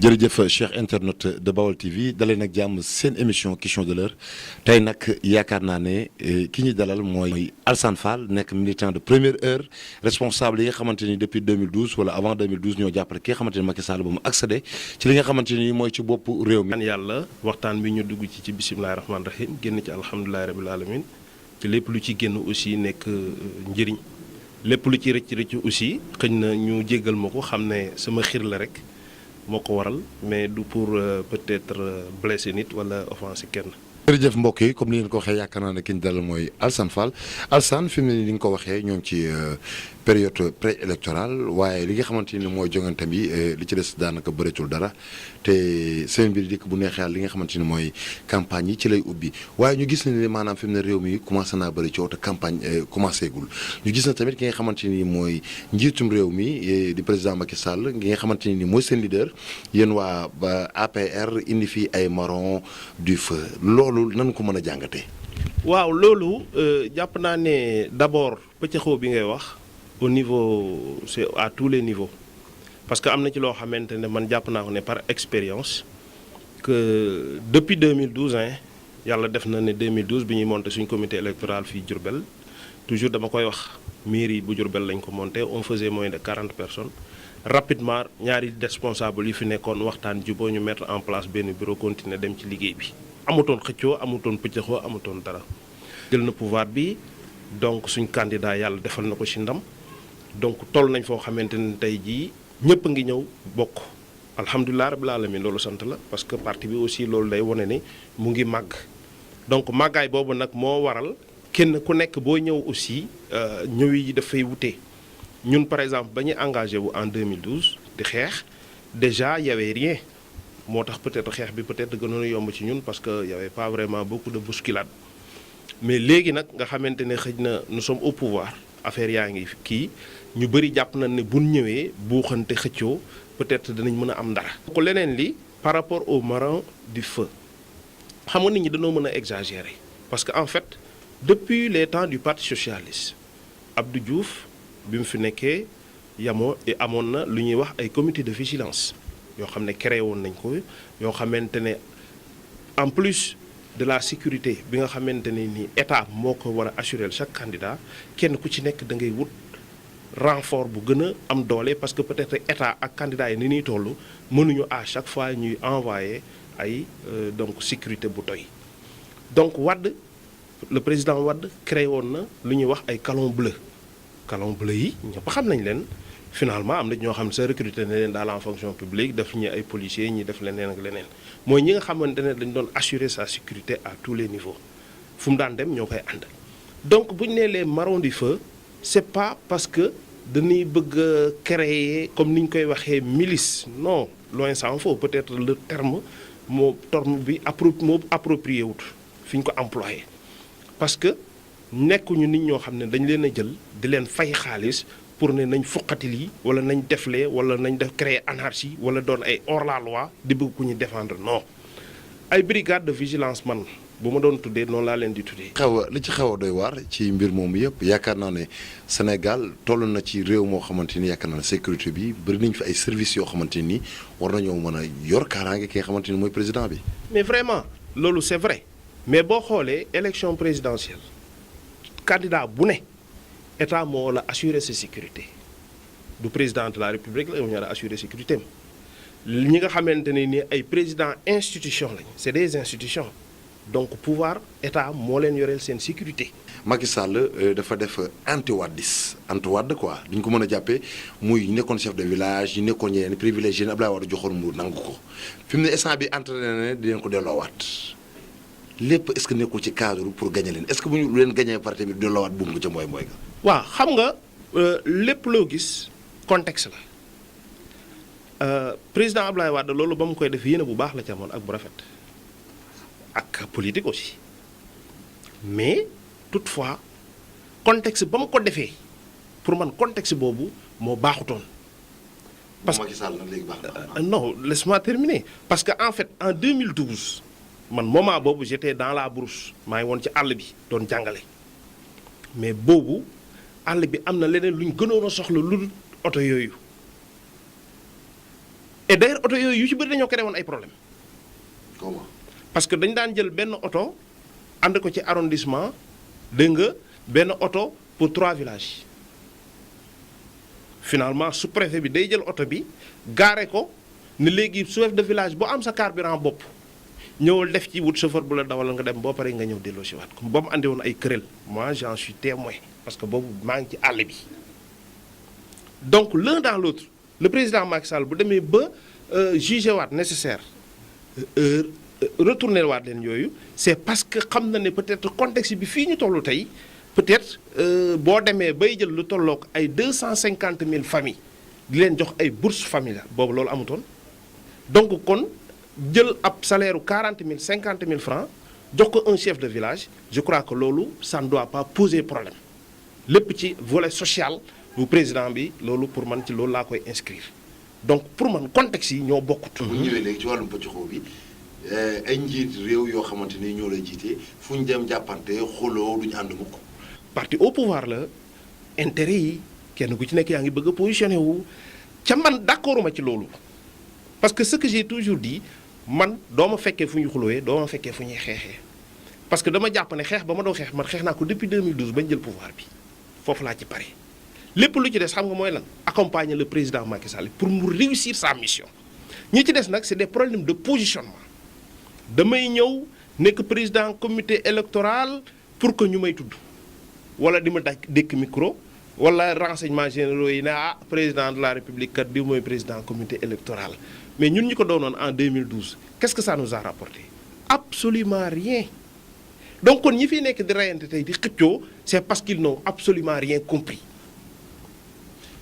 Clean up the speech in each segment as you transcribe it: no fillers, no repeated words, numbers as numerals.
jërëjëf Cheikh internet de Baol TV dalee nag jàmm seen émission question de l'heure tey nag yaakaar naa ne ki ñu dalal mooy Alassane Fall nekk militant de première heure responsable yi nga xamante ni depuis 2012 wala avant 2012 ñoo jàppale ki nga xamante ni Macky Sall ba mu accédé ci li nga xamante ni mooy ci bopp réew mi. ñaan yàlla waxtaan bi ñu dugg ci bisimilahi rahmaani rahim génn ci alhamdulilahi rabil alamin te lépp lu ci génn aussi nekk njëriñ lépp lu ci rëcc aussi xëñ na ñu jéggal ma ko xam ne sama xir la rek. moo ko waral mais du pour peut-être blesser nit wala offenser kenn. jërëjëf mbokk yi comme ni ngeen ko waxee yaakaar naa ne ki ñu dalal mooy Alassane Fall Alassane fi mu ne nii ni nga ko waxee ñoo ngi ci période préélectorale waaye li nga xamante ni mooy jongante bi li ci des daanaka bëreetul dara te seen mbir dikk bu neexee li nga xamante ni mooy campagne yi ci lay ubbi waaye ñu gis ne maanaam fi mu ne réew mi commencé naa bëri coow te campagne commencé gul ñu gis na tamit ki nga xamante ni mooy njiitum réew mi di président Macky Sall ki nga xamante ni mooy seen leader yéen waa ba APR indi fii ay marron du feu loolu nan ko mën a jàngatee. waaw loolu jàpp naa ne d'abord pëccëxoo bi ngay wax au niveau c'est à tous les niveaux parce que am na ci loo xamante ne man jàpp naa ko ne par expérience que depuis 2012 yàlla def na ne 2012 bi ñuy monté suñ comité électoral fii Diourbel toujours dama koy wax mairie bu Diourbel lañ ko monté on faisait moins de 40 personnes rapidement ñaari responsable yi fi nekkoon waxtaan juboo ñu mettre en place benn bureau continuer dem ci liggéey bi. amutoon xëccoo amutoon pëccëxoo amutoon dara jël na pouvoir bi donc suñ candidat yàlla defal na ko ci ndam donc toll nañ foo xamante ne tey jii ñëpp a ngi ñëw bokk alhamdulilah rabbil alamin loolu sant la parce que parti bi aussi loolu day wane ne mu ngi màgg donc màggaay boobu nag moo waral kenn ku nekk boo ñëw aussi ñëw yi dafay wute ñun par exemple ba ñu engagé wu en 2012 di xeex déjà y avait rien. moo tax peut-être xeex bi peut-être gënoon a yomb ci ñun parce que y avait pas vraiment beaucoup de bousculade mais léegi nag nga xamante ne xëj na nous sommes au pouvoir affaire yaa ngi kii ñu bëri jàpp nañ ne buñ ñëwee buuxante xëccoo peut-être danañ mën a am dara. ko leneen li par rapport au marron du feu xam nga nit ñi dañoo mën a exagérer parce que en fait depuis les temps du parti socialiste Abdou Diouf bi mu fi nekkee amoon na lu ñuy wax ay comité de vigilance. yoo xam ne créé woon nañ ko yoo xamante ne en plus de la sécurité bi nga xamante ne ni état moo ko war a assurer chaque candidat kenn ku ci nekk da ngay wut renfort bu gën a am doole parce que peut-être état ak candidat yi ni ñuy toll mënuñu à chaque fois ñuy envoyer ay donc sécurité bu doy. donc Wade le président Wade créé woon na lu ñuy wax ay calon bleu yi ñëpp xam nañ leen. finalement am na ñoo xam ne sa recruter na leen dans la fonction publique def ñi ay policiers ñi def leneen ak leneen mooy ñi nga xamante ne dañ doon assurer sa sécurité à tous les niveaux fu mu daan dem ñoo koy ànd. donc bu ñu nee les marrons du feu c'est pas parce que dañuy bëgg a créer comme ni ñu koy waxee milice non loin s'en faut peut-être le terme moo bi approprié wut fi ñu ko employé parce que nekkuñu nit ñoo xam ne dañ leen a jël di leen fay xaalis. pour ne nañ fuqati lii wala nañ deflee wala nañ def créer anarchie wala doon ay hors la loi di bëgg ku ñu défendre non ay brigade de vigilance man bu ma doon tuddee noonu laa leen di tuddee. li ci xaw a doy waar ci mbir moomu yëpp yaakaar naa ne Sénégal toll na ci réew moo xamante ni yaakaar naa ne sécurité bi bëri nañ fi ay services yoo xamante ni war nañoo mën a yor kaaraange ki nga xamante ni mooy président bi. mais vraiment loolu c'est vrai mais boo xoolee élection présidentielle candidat bu ne. état moo la assurer sa sécurité du président de la république la ñu la assurer sécurité am ñi nga xamante ne ni ay président institution lañ c'est des institutions donc pouvoir état moo leen yoreel seen sécurité. Macky Sall dafa def anti-Wade quoi duñ ko mën a jàppee muy nekkoon chef de village ñu nekkoon ñeneen privilégié Abdoulaye Wade joxoon mu nangu ko fi mu ne instant bi entraîné di leen ko delloowaat lépp est-ce que nekkul ci cadre pour gagner leen est-ce que bu ñu leen gagner par tamit delloowaat buum nga ca mooy ga. waaw xam nga lépp loo gis contexte la président Abdoulaye Wade loolu ba mu koy def yéene bu baax la ci amoon ak bu rafet ak politique aussi mais toutefois contexte ba mu ko defee pour man contexte boobu moo baaxutoon. parce que non laisse-moi terminer parce que en fait en 2012 man moment boobu j'étais dans la brousse maa ngi woon ci àll bi doon jàngale mais boobu. àll bi am na leneen lu ñu gënoon a soxla lu dul oto yooyu et d'ailleurs oto yooyu yu ci bëri dañoo créé woon ay problème comment. parce que dañ daan jël benn oto ànd ko ci arrondissement dégg nga benn oto pour 3 villages finalement sous-préfet bi day jël oto bi gaare ko ne léegi chef de village boo am sa carburant bopp ñëwal def ci wut chauffeur bu la dawal nga dem boo paree nga ñëw delloo si waat comme ba mu andi woon ay querelle moi j'en suis témoin parce que boobu maa ngi ci àll bi donc l'un dans l'autre le président Macky Sall bu demee ba jugé waat nécessaire retourner waat leen yooyu c'est parce que xam na ne peut-être contexte bi fii ñu tollu tey peut-être boo demee bay jël lu tollook ay 250 000 familles di leen jox ay bourses familiales boobu loolu amutoon donc kon jël ab salaire u 40 000 50 000 francs jox ko un chef de village je crois que loolu ça ne doit pas poser problème lépp ci volet social bu président bi loolu pour man ci loolu laa koy inscrire donc pour man contexte yi ñoo bokkut. bu ñëwee léegi ci wàllum pëccxoo bi ay njiit réew yoo xamante ni ñoo lay jiite fu ñu dem jàppante xuloo duñu ànd mukk. parti au pouvoir la intérêt yi kenn ku ci nekk yaa ngi bëgg a positionné wu ca man d'accorduma ci loolu parce que ce que j'ai toujours dit man doo ma fekkee fu ñu xulooyee doo ma fekkee fu ñuy xeexee parce que dama jàpp ne xeex ba ma doon xeex man xeex naa ko depuis 2012 bañ jël pouvoir bi foofu laa ci pare lépp lu ci des xam nga mooy lan accompagner le président Macky Sall pour mu réussir sa mission ñi ci des nag c'est des problèmes de positionnement damay ñëw nekk président comité électoral pour que ñu may tudd wala di ma dékk micro wala renseignements généraux yi ne ah président de la république kat di mooy président comité électoral mais ñun ñi ko doonoon en 2012 qu'est-ce que ça nous a rapporté absolument rien donc kon ñi fiy nekk di reyante tey di xëccoo c'est parce qu'ils n'ont absolument rien compris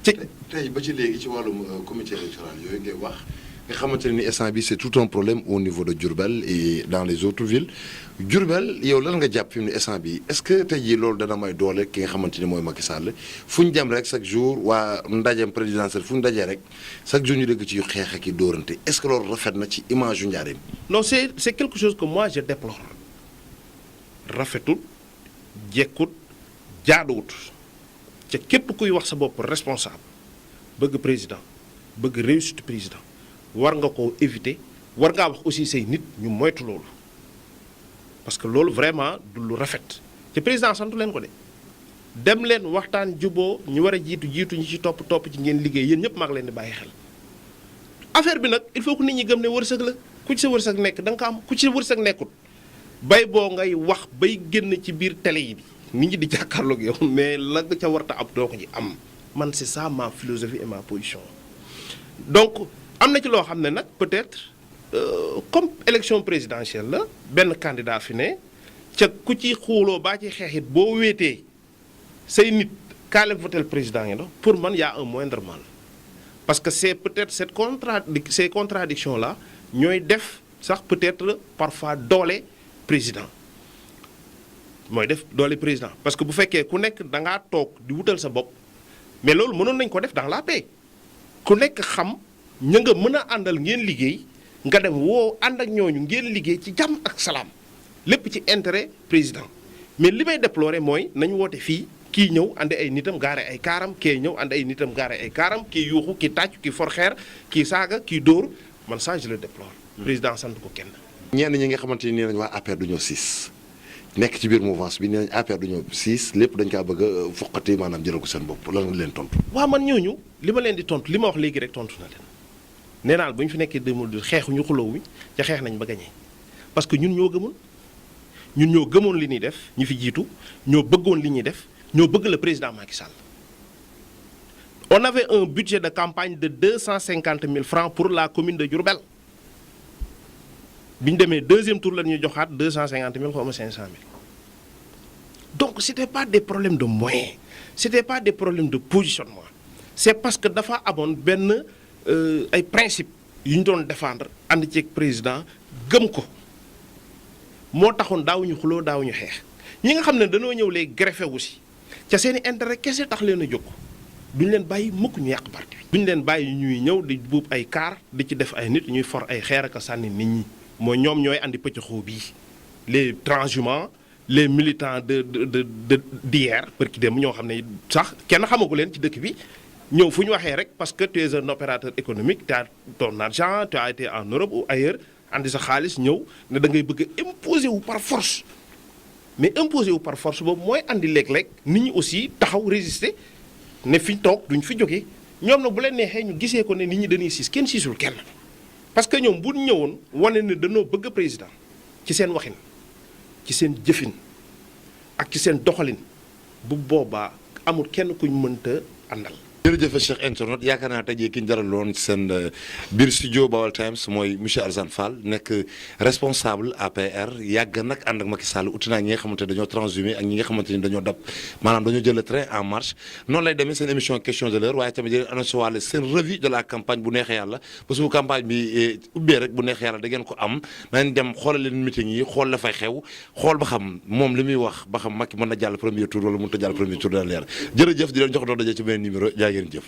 tey ba ci léegi ci wàllum comité électoral yooyu ngay wax nga xamante ne ni instant bi c'est tout un problème au niveau de Diourbel et dans les autres villes Diourbel yow lan nga jàpp fi mu ne instant bi est-ce que tey jii loolu dana may doole ki nga xamante ni mooy Macky Sall fu ñu dem rek chaque jour waa ndajeem présidentiel fu ñu dajee rek chaque jour ñu dégg ci xeex ak i dóorante est-ce que loolu rafet na ci image yu Njaaréem. non c'est quelque chose que moi je déplore rafetul jekkut jaaduwut ca képp kuy wax sa bopp responsable bëgg président bëgg réussite président war nga ko éviter war ngaa wax aussi say nit ñu moytu loolu parce que loolu vraiment du lu rafet te président santu leen ko de dem leen waxtaan juboo ñu war a jiitu ñu ci topp ci ngeen liggéey yéen ñëpp maa ngi leen di bàyyi xel affaire bi nag il faut que nit ñi gëm ne wërsëg la ku ci sa wërsëg nekk da nga ko am ku ci sa wërsëg nekkut bay boo ngay wax bay génn ci biir télé yi nit ñi di jàkkaarloog yow mais la nga ca warta ab doo ko ci am man c'est ça ma philosophie et ma position donc am na ci loo xam ne nag peut-être comme élection présidentielle la benn candidat fi ne ca ku ci xuuloo baa ci xeexit boo wéetee say nit kaale votel président yi la pour man y a un moindre mal parce que c'est peut-être ces contradictions là ñooy def sax peut-être parfois doole président mooy def doole président parce que bu fekkee ku nekk da ngaa toog di wutal sa bopp mais loolu mënoon nañ ko def dans la paix ku nekk xam ña nga mën a àndal ngeen liggéey nga dem woo ànd ak ñooñu ngeen liggéey ci jàmm ak salaam lépp ci intérêt président mais li may déplorer mooy nañu woote fii kii ñëw andi ay nitam gaare ay kaaram kii ñëw andi ay nitam gaare ay kaaram kii yuuxu kii tàccu kii for xeer kii saaga kii dóor man ça je le déplore président sant ko kenn. ñenn ñi nga xamante ni nee nañ waa APR du ñoo siis nekk ci biir mouvance bi nee nañ APR du ñoo siis lépp dañ kaa bëgg a foqati maanaam jëlal ko seen bopp lan nga leen tontu. waaw man ñooñu li ma leen di tontu li ma wax léegi rek tontu na leen nee naa bu ñu fi nekkee 2012 xeexuñu xulóowuñ ca xeex nañ ba gagné parce que ñun ñoo gëmoon li ñuy def ñi fi jiitu ñoo bëggoon li ñuy def ñoo bëgg le président Macky Sall. on avait un budget de campagne de 250 000 francs pour la commune de Diourbel bi ñu demee deuxième tour la ñuy joxaat 250 000 xaw ma 500 000 donc c'était pas des problèmes de moyens c'était pas des problèmes de positionnement c'est parce que dafa amoon benn ay principes yu ñu doon défendre ànd ceeg président gëm ko moo taxoon daawuñu xuloo daawuñu xeex ñi nga xam ne dañoo ñëw léegi greffé wu si ca seen i intérêt kese tax leen a jóg duñ leen bàyyi mukk ñu yàq parti bi. duñ leen bàyyi ñuy ñëw di buub ay kaar di ci def ay nit ñuy for ay xeer ak a sànni nit ñi mooy ñoom ñooy andi pëccëxoo bii les transhumants les militants d'hier parce que dem ñoo xam ne sax kenn xamagu leen ci dëkk bi ñëw fu ñu waxee rek parce que tu es un opérateur économique tu as ton argent tu as été en Europe ou ailleurs andi sa xaalis ñëw ne da ngay bëgg a imposer wu par force mais imposer wu par force boobu mooy andi léeg-léeg nit ñi aussi taxaw résister ne fi ñu toog duñ fi jógee ñoom nag bu leen neexee ñu gisee ko ne nit ñi dañuy siis kenn siisul kenn parce que ñoom bu ñëwoon wane ne dañoo bëgg président ci seen waxin ci seen jëfin ak ci seen doxalin bu boobaa amul kenn kuñ mënta àndal. jërëjëf Cheikh Internet yaakaar naa tey jii ki ñu dalaloon seen biir studio Baol Times mooy monsieur Alassane Fall nekk responsable APR yàgg nag ànd ak Macky Sall uti naa ñi nga xamante ne dañoo transhumé ak ñi nga xamante ni dañoo dab maanaam dañoo jël le train en marche noonu lay demee seen émission question de l'heure waaye tamit di leen annoncé waale seen revue de la campagne bu neexee yàlla parce que campagne bi ubbee rek bu neexee yàlla da ngeen ko am nañ dem xoolal leen meeting yi xool la fay xew xool ba xam moom li muy wax ba xam Macky mën na jàll premier tour wala mënut a jàll premier tour dana leer jërëjëf di leen jox doon daje ci beneen numéro jaa ngeen jëf